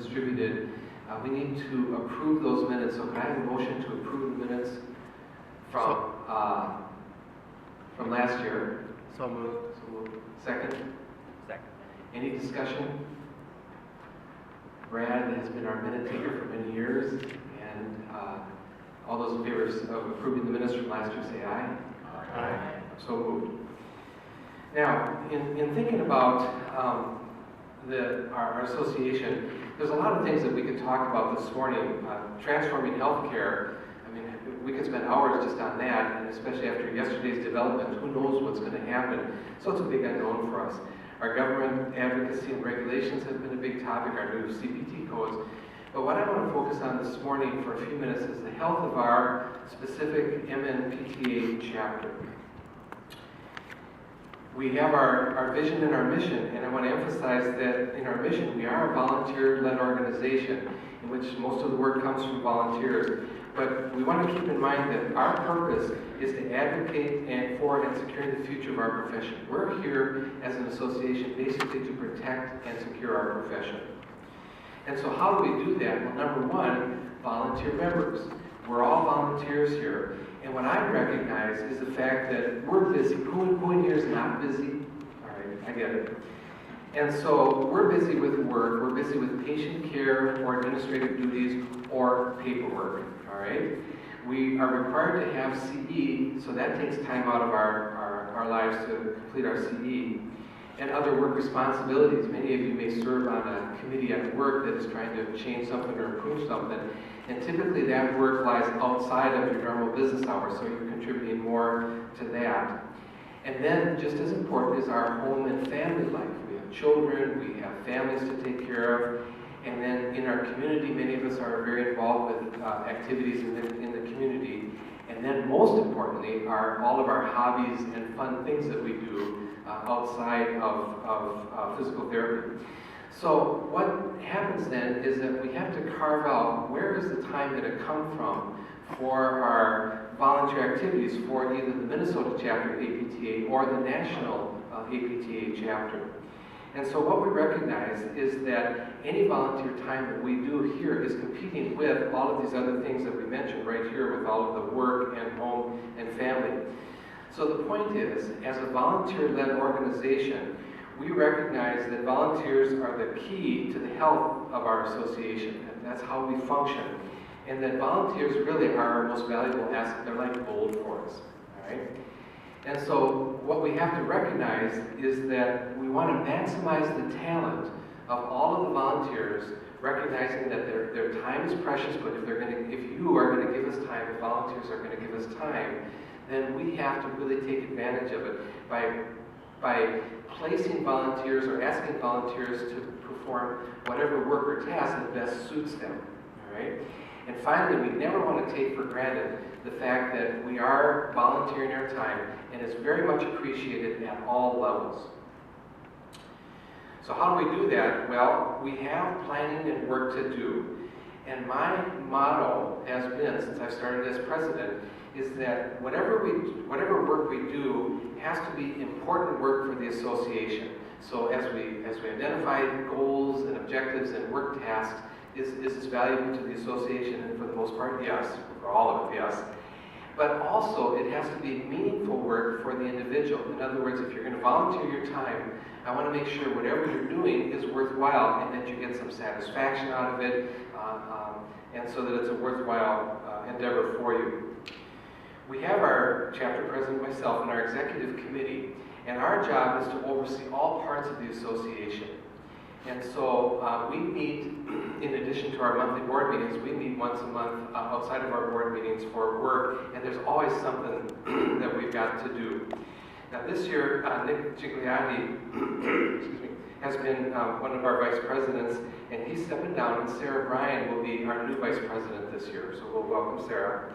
distributed. We need to approve those minutes. So can I have a motion to approve the minutes from last year? So moved. So moved. Second? Second. Any discussion? Brad has been our minute taker for many years, and all those in favor of approving the minutes from last year say aye. Aye. So moved. Now, in thinking about our association, there's a lot of things that we could talk about this morning. Transforming healthcare, I mean, we could spend hours just on that, and especially after yesterday's development, who knows what's going to happen. So it's a big unknown for us. Our government advocacy and regulations have been a big topic, our new CPT codes. But what I want to focus on this morning for a few minutes is the health of our specific MNPTA chapter. We have our vision and our mission, and I want to emphasize that in our mission, we are a volunteer-led organization in which most of the work comes from volunteers. But we want to keep in mind that our purpose is to advocate for and securing the future of our profession. We're here as an association basically to protect and secure our profession. And so how do we do that? Well, number one, volunteer members. We're all volunteers here. And what I recognize is the fact that we're busy. Who in here is not busy? All right, I get it. And so we're busy with work. We're busy with patient care or administrative duties or paperwork. All right? We are required to have CE, so that takes time out of our lives to complete our CE. And other work responsibilities. Many of you may serve on a committee at work that is trying to change something or improve something. And typically that work lies outside of your normal business hours, so you're contributing more to that. And then, just as important is our home and family life. We have children, we have families to take care of, and then in our community, many of us are very involved with activities in the community. And then most importantly are all of our hobbies and fun things that we do outside of physical therapy. So what happens then is that we have to carve out where is the time going to come from for our volunteer activities for either the Minnesota chapter of APTA or the national APTA chapter. And so what we recognize is that any volunteer time that we do here is competing with all of these other things that we mentioned right here with all of the work and home and family. So the point is, as a volunteer-led organization, we recognize that volunteers are the key to the health of our association, and that's how we function. And that volunteers really are our most valuable asset. They're like gold for us, all right? And so what we have to recognize is that we want to maximize the talent of all of the volunteers, recognizing that their time is precious, but if you are going to give us time, if volunteers are going to give us time, then we have to really take advantage of it by placing volunteers or asking volunteers to perform whatever work or task that best suits them, all right? And finally, we never want to take for granted the fact that we are volunteering our time, and it's very much appreciated at all levels. So how do we do that? Well, we have planning and work to do. And my motto has been, since I've started as president, is that whatever work we do has to be important work for the association. So as we identify goals and objectives and work tasks, is this valuable to the association? And for the most part, yes. For all of it, yes. But also, it has to be meaningful work for the individual. In other words, if you're going to volunteer your time, I want to make sure whatever you're doing is worthwhile and that you get some satisfaction out of it, and so that it's a worthwhile endeavor for you. We have our chapter president, myself, and our executive committee, and our job is to oversee all parts of the association. And so we meet, in addition to our monthly board meetings, we meet once a month outside of our board meetings for work, and there's always something that we've got to do. Now this year, Nick Gigliotti excuse me, has been one of our vice presidents, and he's stepping down, and Sarah Bryan will be our new vice president this year, so we'll welcome Sarah.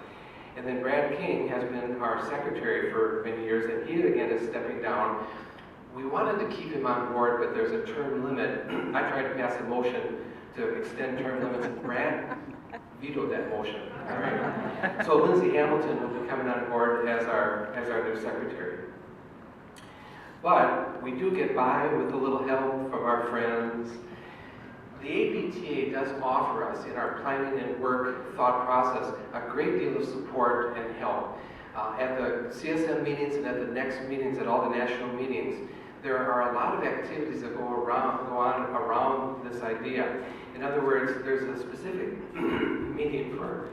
And then Brad King has been our secretary for many years, and he again is stepping down. We wanted to keep him on board, but there's a term limit. I tried to pass a motion to extend term limits, and Brad vetoed that motion. All right. So Lindsay Hamilton will be coming on board as our new secretary. But we do get by with a little help from our friends. The APTA does offer us, in our planning and work thought process, a great deal of support and help. At the CSM meetings and at the next meetings, at all the national meetings, there are a lot of activities that go on around this idea. In other words, there's a specific meeting for,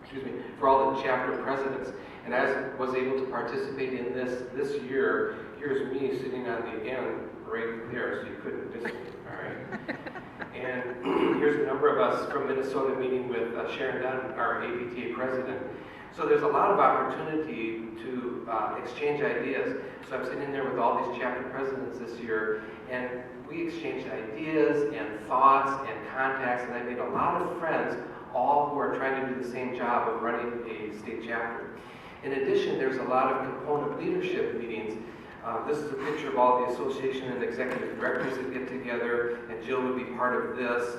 excuse me, for all the chapter presidents. And I was able to participate in this year. Here's me sitting on the end right there, so you couldn't miss me, all right? And here's a number of us from Minnesota meeting with Sharon Dunn, our APTA president. So there's a lot of opportunity to exchange ideas. So I'm sitting there with all these chapter presidents this year, and we exchanged ideas and thoughts and contacts, and I made a lot of friends, all who are trying to do the same job of running a state chapter. In addition, there's a lot of component leadership meetings. This is a picture of all the association and executive directors that get together, and Jill would be part of this.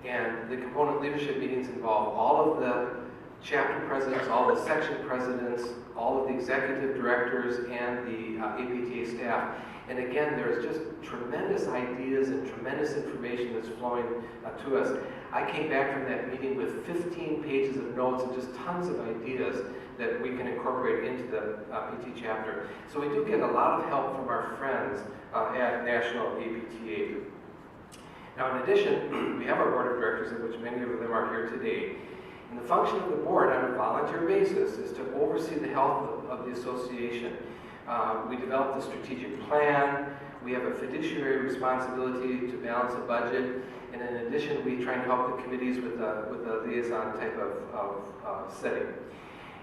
And the component leadership meetings involve all of the chapter presidents, all the section presidents, all of the executive directors, and the APTA staff. And again, there's just tremendous ideas and tremendous information that's flowing to us. I came back from that meeting with 15 pages of notes and just tons of ideas that we can incorporate into the PT chapter. So we do get a lot of help from our friends at National APTA. Now, in addition, we have our board of directors, of which many of them are here today. And the function of the board on a volunteer basis is to oversee the health of the association. We develop the strategic plan. We have a fiduciary responsibility to balance the budget. And in addition, we try and help the committees with a liaison type of setting.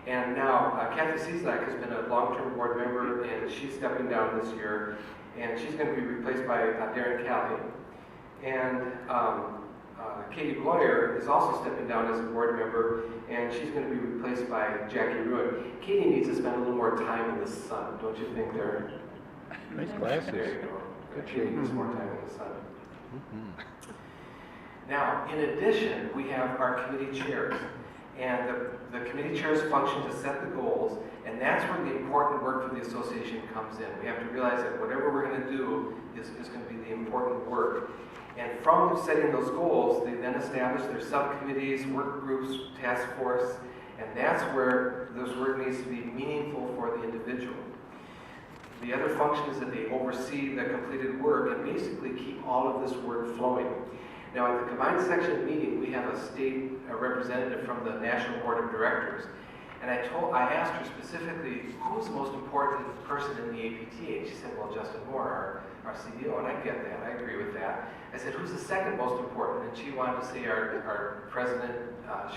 And now, Kathy Cieslak has been a long-term board member, and she's stepping down this year. And she's going to be replaced by Darren Callie. And Katie Bloyer is also stepping down as a board member, and she's going to be replaced by Jackie Ruin. Katie needs to spend a little more time in the sun, don't you think there? Nice glasses. There you go. Katie needs more time in the sun. Mm-hmm. Now, in addition, we have our committee chairs. And the committee chairs function to set the goals, and that's where the important work for the association comes in. We have to realize that whatever we're going to do is going to be the important work. And from setting those goals, they then establish their subcommittees, work groups, task force, and that's where this work needs to be meaningful for the individual. The other function is that they oversee the completed work and basically keep all of this work flowing. Now, at the combined section meeting, we have a state representative from the National Board of Directors. And I asked her specifically, who's the most important person in the APTA? And she said, well, Justin Moore, our CEO, and I get that, I agree with that. I said, who's the second most important? And she wanted to say our president,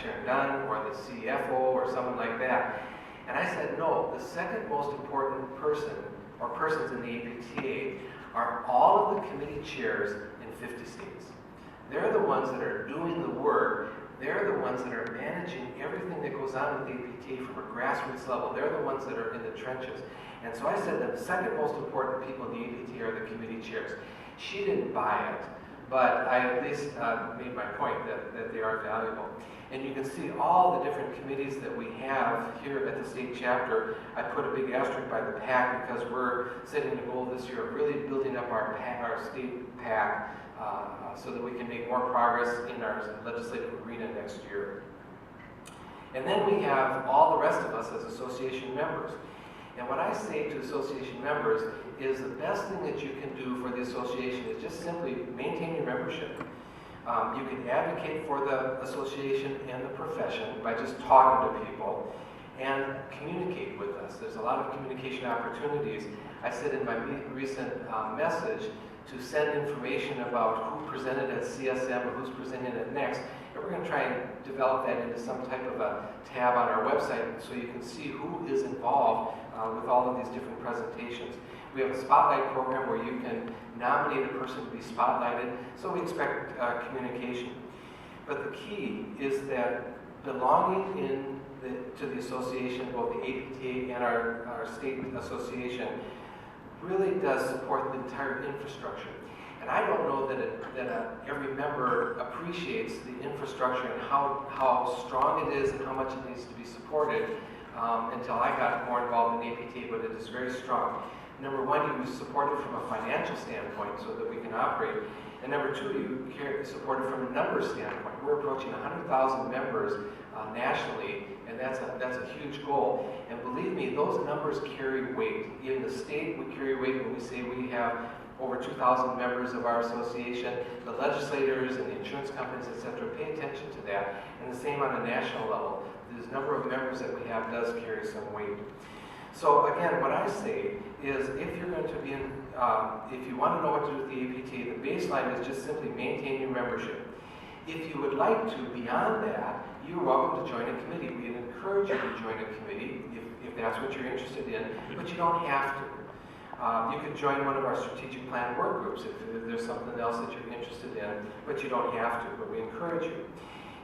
Sharon Dunn, or the CFO, or someone like that. And I said, no, the second most important person, or persons in the APTA, are all of the committee chairs in 50 states. They're the ones that are doing the work. They're the ones that are managing everything that goes on with the APTA from a grassroots level. They're the ones that are in the trenches. And so I said that the second most important people in the APTA are the committee chairs. She didn't buy it, but I at least made my point that they are valuable. And you can see all the different committees that we have here at the state chapter. I put a big asterisk by the PAC because we're setting a goal this year of really building up our state PAC so that we can make more progress in our legislative arena next year. And then we have all the rest of us as association members. And what I say to association members is the best thing that you can do for the association is just simply maintain your membership. You can advocate for the association and the profession by just talking to people and communicate with us. There's a lot of communication opportunities. I said in my recent message to send information about who presented at CSM or who's presenting at next. And we're going to try and develop that into some type of a tab on our website so you can see who is involved with all of these different presentations. We have a spotlight program where you can nominate a person to be spotlighted, so we expect communication. But the key is that belonging to the association, both the APTA and our state association, really does support the entire infrastructure. And I don't know that every member appreciates the infrastructure and how strong it is and how much it needs to be supported until I got more involved in APTA, but it is very strong. Number one, you support it from a financial standpoint so that we can operate. And number two, you support it from a numbers standpoint. We're approaching 100,000 members nationally, and that's a huge goal. And believe me, those numbers carry weight. In the state, we carry weight when we say we have over 2,000 members of our association. The legislators and the insurance companies, et cetera, pay attention to that. And the same on a national level. This number of members that we have does carry some weight. So again, what I say is if you're going to be in, if you want to know what to do with the APTA, the baseline is just simply maintain your membership. If you would like to, beyond that, you're welcome to join a committee. We encourage you to join a committee if that's what you're interested in, but you don't have to. You could join one of our strategic plan work groups if there's something else that you're interested in, but you don't have to, but we encourage you.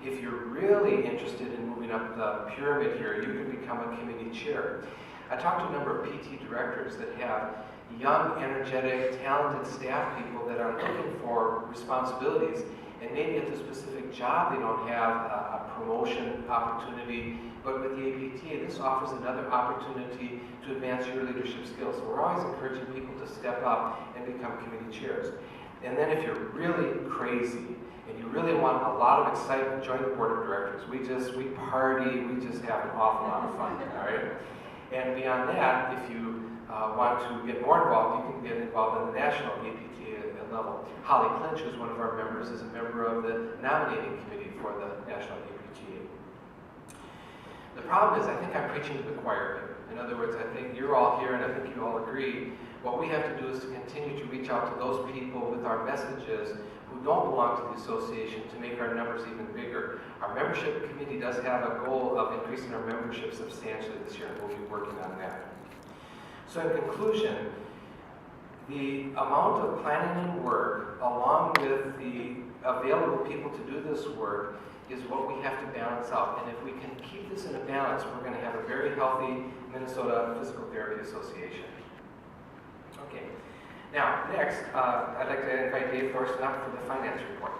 If you're really interested in moving up the pyramid here, you can become a committee chair. I talked to a number of PT directors that have young, energetic, talented staff people that are looking for responsibilities, and maybe at the specific job they don't have a promotion opportunity, but with the APTA, this offers another opportunity to advance your leadership skills. So we're always encouraging people to step up and become committee chairs. And then if you're really crazy and you really want a lot of excitement, join the board of directors. We party, we just have an awful lot of fun, all right? And beyond that, if you want to get more involved, you can get involved in the national APTA level. Holly Clinch, who's one of our members, is a member of the nominating committee for the national APTA. The problem is, I think I'm preaching to the choir here. In other words, I think you're all here, and I think you all agree. What we have to do is to continue to reach out to those people with our messages who don't belong to the association to make our numbers even bigger. Our membership committee does have a goal of increasing our membership substantially this year, and we'll be working on that. So in conclusion, the amount of planning and work, along with the available people to do this work, is what we have to balance out. And if we can keep this in a balance, we're going to have a very healthy Minnesota Physical Therapy Association. Okay. Now, next, I'd like to invite Dave Thorson up for the finance report.